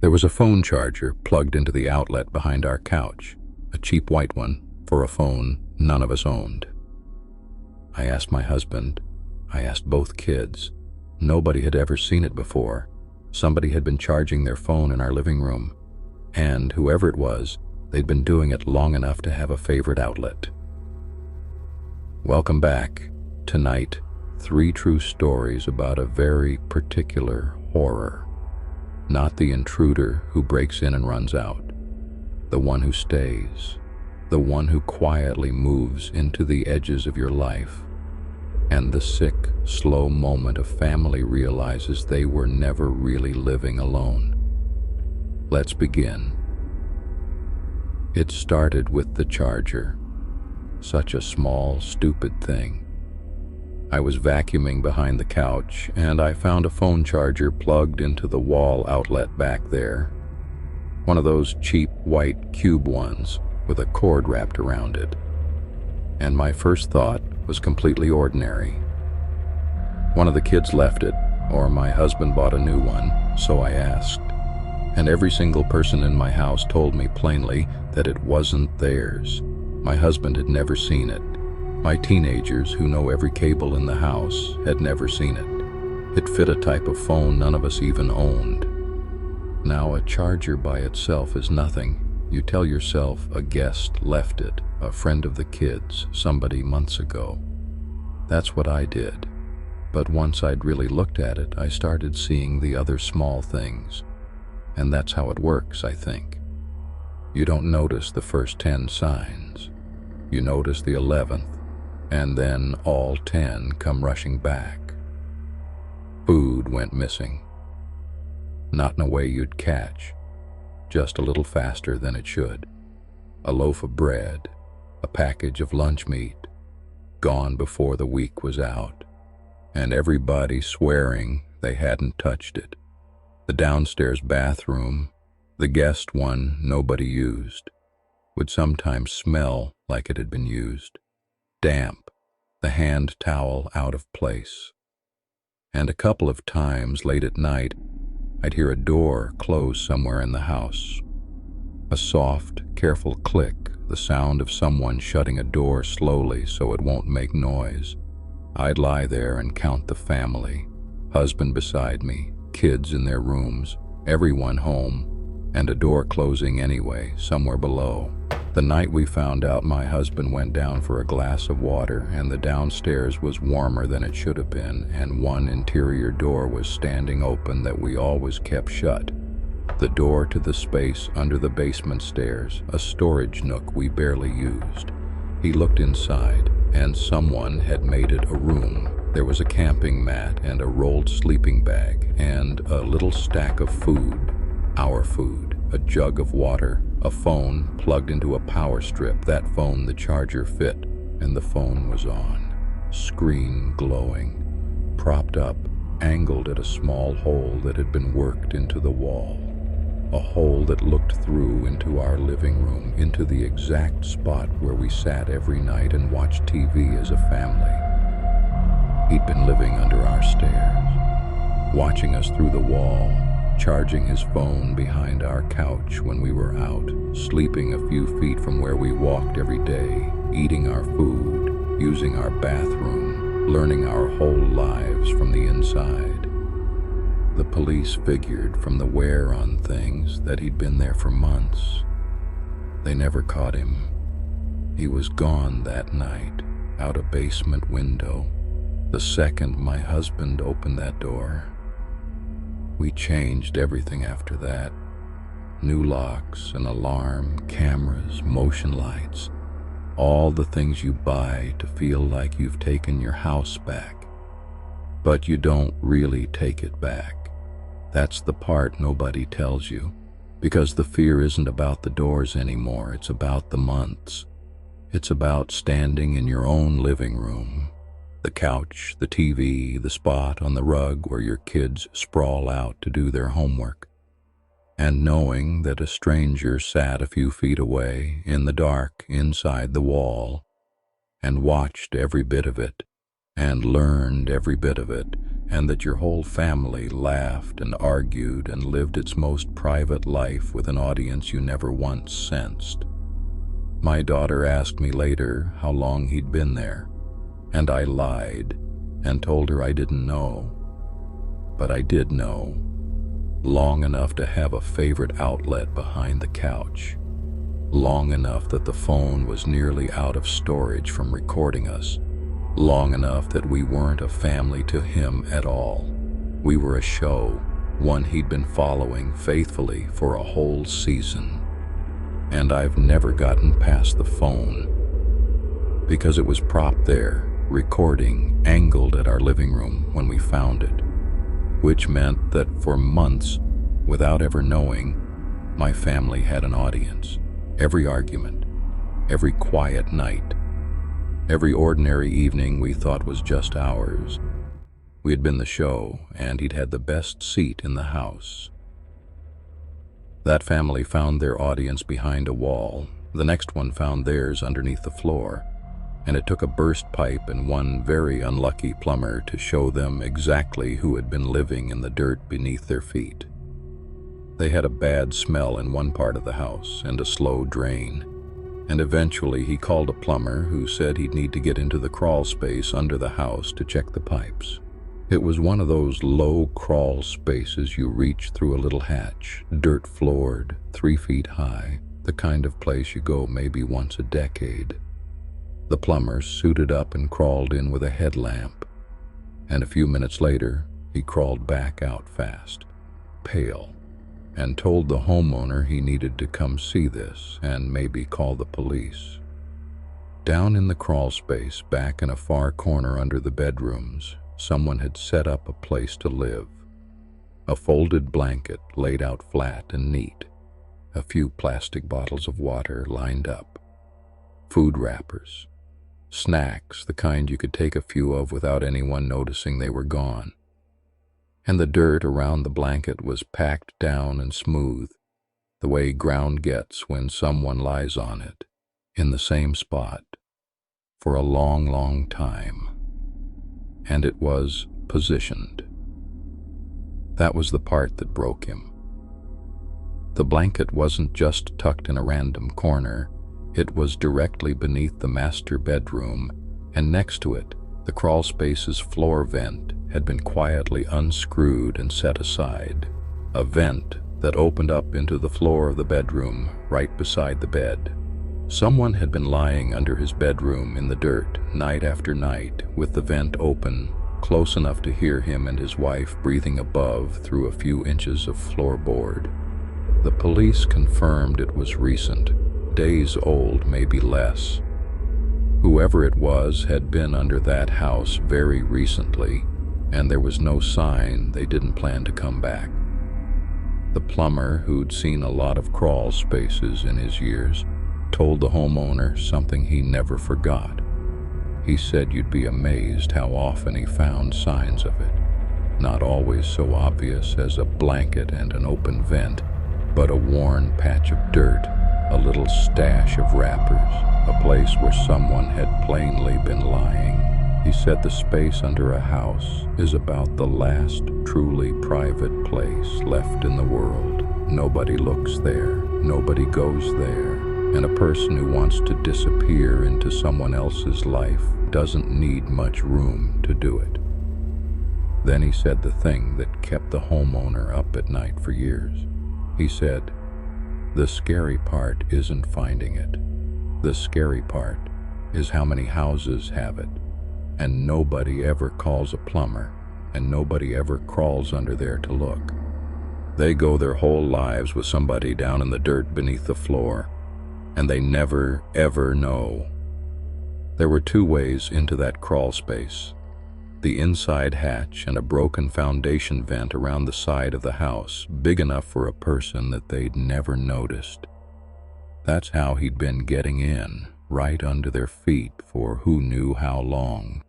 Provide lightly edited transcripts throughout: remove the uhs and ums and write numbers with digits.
There was a phone charger plugged into the outlet behind our couch, a cheap white one for a phone none of us owned. I asked my husband, I asked both kids. Nobody had ever seen it before. Somebody had been charging their phone in our living room, and whoever it was, they'd been doing it long enough to have a favorite outlet. Welcome back. Tonight, 3 true stories about a very particular horror. Not the intruder who breaks in and runs out, the one who stays, the one who quietly moves into the edges of your life, and the sick, slow moment a family realizes they were never really living alone. Let's begin. It started with the charger. Such a small, stupid thing. I was vacuuming behind the couch, and I found a phone charger plugged into the wall outlet back there. One of those cheap white cube ones with a cord wrapped around it. And my first thought was completely ordinary. One of the kids left it, or my husband bought a new one, so I asked. And every single person in my house told me plainly that it wasn't theirs. My husband had never seen it. My teenagers, who know every cable in the house, had never seen it. It fit a type of phone none of us even owned. Now, a charger by itself is nothing. You tell yourself a guest left it, a friend of the kids, somebody months ago. That's what I did. But once I'd really looked at it, I started seeing the other small things. And that's how it works, I think. You don't notice the first 10 signs. You notice the 11th. And then all 10 come rushing back. Food went missing. Not in a way you'd catch, just a little faster than it should. A loaf of bread, a package of lunch meat, gone before the week was out, and everybody swearing they hadn't touched it. The downstairs bathroom, the guest one nobody used, would sometimes smell like it had been used. Damp, the hand towel out of place. And a couple of times late at night, I'd hear a door close somewhere in the house. A soft, careful click, the sound of someone shutting a door slowly so it won't make noise. I'd lie there and count the family, husband beside me, kids in their rooms, everyone home, and a door closing anyway, somewhere below. The night we found out, my husband went down for a glass of water, and the downstairs was warmer than it should have been, and one interior door was standing open that we always kept shut. The door to the space under the basement stairs, a storage nook we barely used. He looked inside, and someone had made it a room. There was a camping mat and a rolled sleeping bag, and a little stack of food, our food, a jug of water, a phone plugged into a power strip, that phone the charger fit, and the phone was on. Screen glowing, propped up, angled at a small hole that had been worked into the wall. A hole that looked through into our living room, into the exact spot where we sat every night and watched TV as a family. He'd been living under our stairs, watching us through the wall, charging his phone behind our couch when we were out, sleeping a few feet from where we walked every day, eating our food, using our bathroom, learning our whole lives from the inside. The police figured from the wear on things that he'd been there for months. They never caught him. He was gone that night, out a basement window, the second my husband opened that door. We changed everything after that. New locks, an alarm, cameras, motion lights, all the things you buy to feel like you've taken your house back. But you don't really take it back. That's the part nobody tells you, because the fear isn't about the doors anymore, it's about the months. It's about standing in your own living room, the couch, the TV, the spot on the rug where your kids sprawl out to do their homework, and knowing that a stranger sat a few feet away in the dark inside the wall and watched every bit of it and learned every bit of it and that your whole family laughed and argued and lived its most private life with an audience you never once sensed. My daughter asked me later how long he'd been there, and I lied and told her I didn't know. But I did know, long enough to have a favorite outlet behind the couch, long enough that the phone was nearly out of storage from recording us, long enough that we weren't a family to him at all. We were a show, one he'd been following faithfully for a whole season. And I've never gotten past the phone, because it was propped there, recording, angled at our living room when we found it, which meant that for months, without ever knowing, my family had an audience. Every argument, every quiet night, every ordinary evening we thought was just ours. We had been the show, and he'd had the best seat in the house. That family found their audience behind a wall. The next one found theirs underneath the floor, and it took a burst pipe and one very unlucky plumber to show them exactly who had been living in the dirt beneath their feet. They had a bad smell in one part of the house and a slow drain, and eventually he called a plumber who said he'd need to get into the crawl space under the house to check the pipes. It was one of those low crawl spaces you reach through a little hatch, dirt floored, 3 feet high, the kind of place you go maybe once a decade. The plumber suited up and crawled in with a headlamp, and a few minutes later he crawled back out fast, pale, and told the homeowner he needed to come see this and maybe call the police. Down in the crawl space, back in a far corner under the bedrooms, someone had set up a place to live. A folded blanket laid out flat and neat, a few plastic bottles of water lined up, food wrappers, snacks, the kind you could take a few of without anyone noticing they were gone. And the dirt around the blanket was packed down and smooth, the way ground gets when someone lies on it, in the same spot, for a long, long time. And it was positioned. That was the part that broke him. The blanket wasn't just tucked in a random corner, it was directly beneath the master bedroom, and next to it, the crawl space's floor vent had been quietly unscrewed and set aside, a vent that opened up into the floor of the bedroom right beside the bed. Someone had been lying under his bedroom in the dirt night after night with the vent open, close enough to hear him and his wife breathing above through a few inches of floorboard. The police confirmed it was recent, days old, maybe less. Whoever it was had been under that house very recently, and there was no sign they didn't plan to come back. The plumber, who'd seen a lot of crawl spaces in his years, told the homeowner something he never forgot. He said you'd be amazed how often he found signs of it. Not always so obvious as a blanket and an open vent, but a worn patch of dirt, a little stash of wrappers, a place where someone had plainly been lying. He said the space under a house is about the last truly private place left in the world. Nobody looks there, nobody goes there, and a person who wants to disappear into someone else's life doesn't need much room to do it. Then he said the thing that kept the homeowner up at night for years. He said, "The scary part isn't finding it. The scary part is how many houses have it, and nobody ever calls a plumber, and nobody ever crawls under there to look. They go their whole lives with somebody down in the dirt beneath the floor, and they never, ever know." There were 2 ways into that crawl space: the inside hatch and a broken foundation vent around the side of the house, big enough for a person that they'd never noticed. That's how he'd been getting in, right under their feet for who knew how long,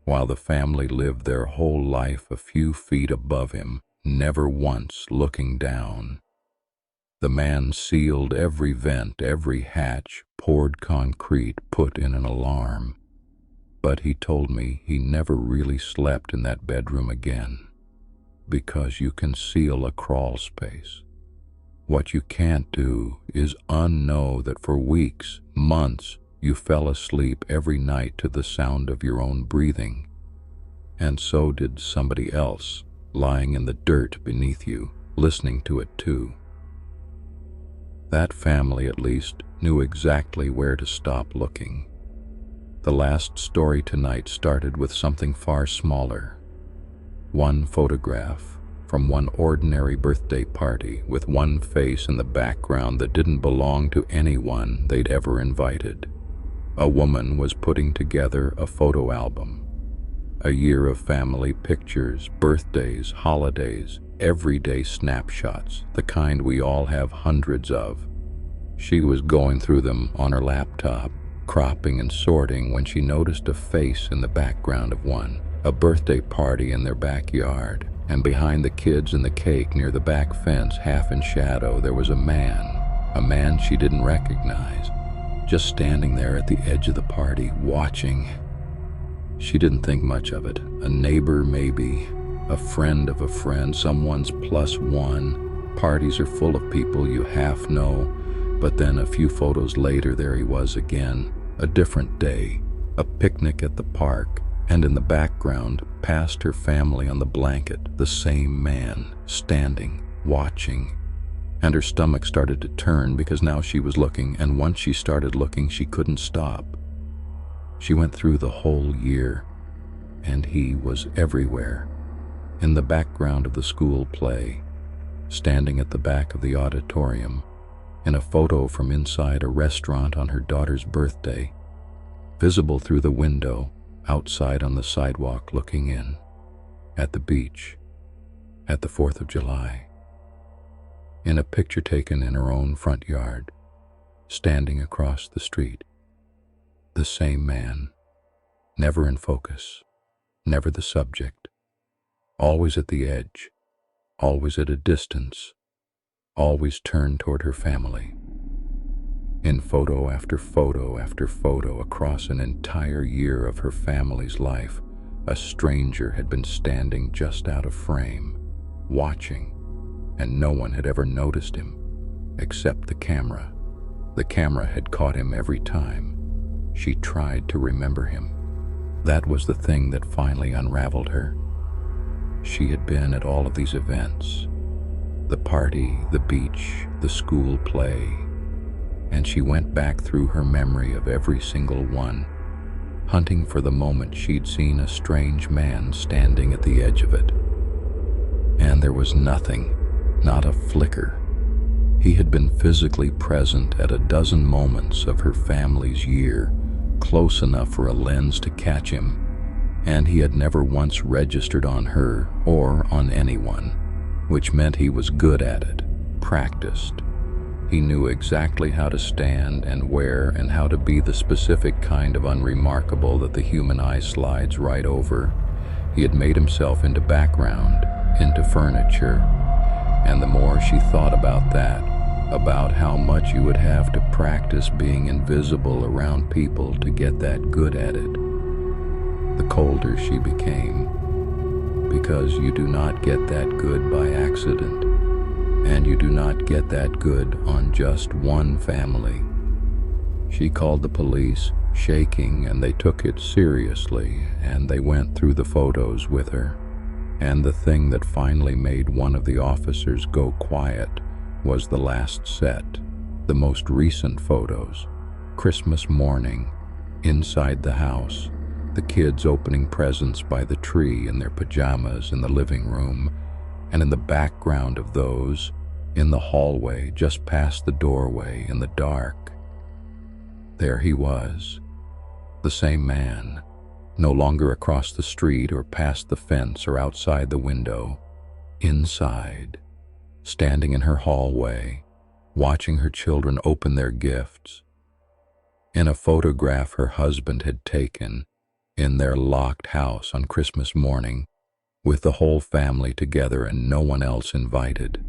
while the family lived their whole life a few feet above him, never once looking down. The man sealed every vent, every hatch, poured concrete, put in an alarm. But he told me he never really slept in that bedroom again, because you can seal a crawl space. What you can't do is unknow that for weeks, months, you fell asleep every night to the sound of your own breathing. And so did somebody else, lying in the dirt beneath you, listening to it too. That family, at least, knew exactly where to stop looking. The last story tonight started with something far smaller. One photograph from one ordinary birthday party with one face in the background that didn't belong to anyone they'd ever invited. A woman was putting together a photo album. A year of family pictures, birthdays, holidays, everyday snapshots, the kind we all have hundreds of. She was going through them on her laptop, cropping and sorting, when she noticed a face in the background of one. A birthday party in their backyard, and behind the kids and the cake near the back fence, half in shadow, there was a man she didn't recognize, just standing there at the edge of the party, watching. She didn't think much of it. A neighbor maybe, a friend of a friend, someone's plus one. Parties are full of people you half know, but then a few photos later there he was again. A different day, a picnic at the park, and in the background, past her family on the blanket, the same man, standing, watching. And her stomach started to turn, because now she was looking, and once she started looking, she couldn't stop. She went through the whole year, and he was everywhere. In the background of the school play, standing at the back of the auditorium, in a photo from inside a restaurant on her daughter's birthday, visible through the window, outside on the sidewalk looking in, at the beach, at the 4th of July, in a picture taken in her own front yard, standing across the street. The same man, never in focus, never the subject, always at the edge, always at a distance, always turned toward her family. In photo after photo after photo across an entire year of her family's life, a stranger had been standing just out of frame, watching, and no one had ever noticed him, except the camera. The camera had caught him every time. She tried to remember him. That was the thing that finally unraveled her. She had been at all of these events, the party, the beach, the school play, and she went back through her memory of every single one, hunting for the moment she'd seen a strange man standing at the edge of it. And there was nothing, not a flicker. He had been physically present at a dozen moments of her family's year, close enough for a lens to catch him, and he had never once registered on her or on anyone, which meant he was good at it, practiced. He knew exactly how to stand and where, and how to be the specific kind of unremarkable that the human eye slides right over. He had made himself into background, into furniture, and the more she thought about that, about how much you would have to practice being invisible around people to get that good at it, the colder she became. Because you do not get that good by accident, and you do not get that good on just one family. She called the police, shaking, and they took it seriously, and they went through the photos with her. And the thing that finally made one of the officers go quiet was the last set, the most recent photos. Christmas morning, inside the house, the kids opening presents by the tree in their pajamas in the living room, and in the background of those, in the hallway just past the doorway in the dark, there he was, the same man, no longer across the street or past the fence or outside the window, inside, standing in her hallway, watching her children open their gifts. In a photograph her husband had taken in their locked house on Christmas morning, with the whole family together and no one else invited.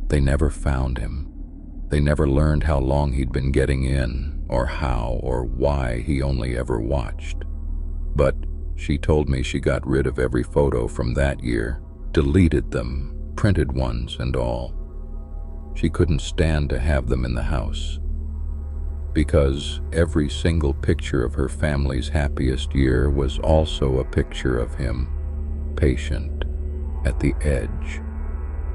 They never found him. They never learned how long he'd been getting in, or how or why he only ever watched. But she told me she got rid of every photo from that year, deleted them, printed ones and all. She couldn't stand to have them in the house, because every single picture of her family's happiest year was also a picture of him, patient, at the edge,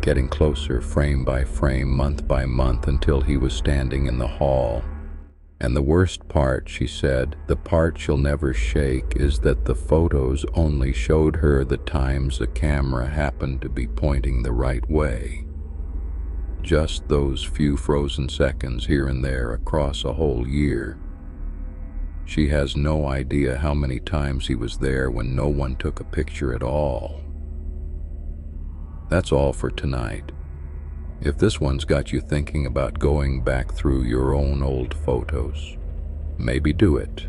getting closer frame by frame, month by month, until he was standing in the hall. And the worst part, she said, the part she'll never shake, is that the photos only showed her the times the camera happened to be pointing the right way. Just those few frozen seconds here and there across a whole year. She has no idea how many times he was there when no one took a picture at all. That's all for tonight. If this one's got you thinking about going back through your own old photos, maybe do it.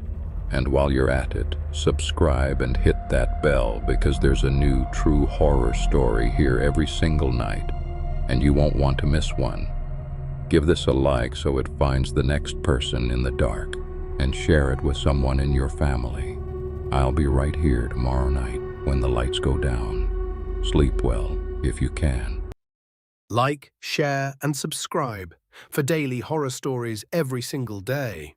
And while you're at it, subscribe and hit that bell, because there's a new true horror story here every single night, and you won't want to miss one. Give this a like so it finds the next person in the dark, and share it with someone in your family. I'll be right here tomorrow night when the lights go down. Sleep well if you can. Like, share, and subscribe for daily horror stories every single day.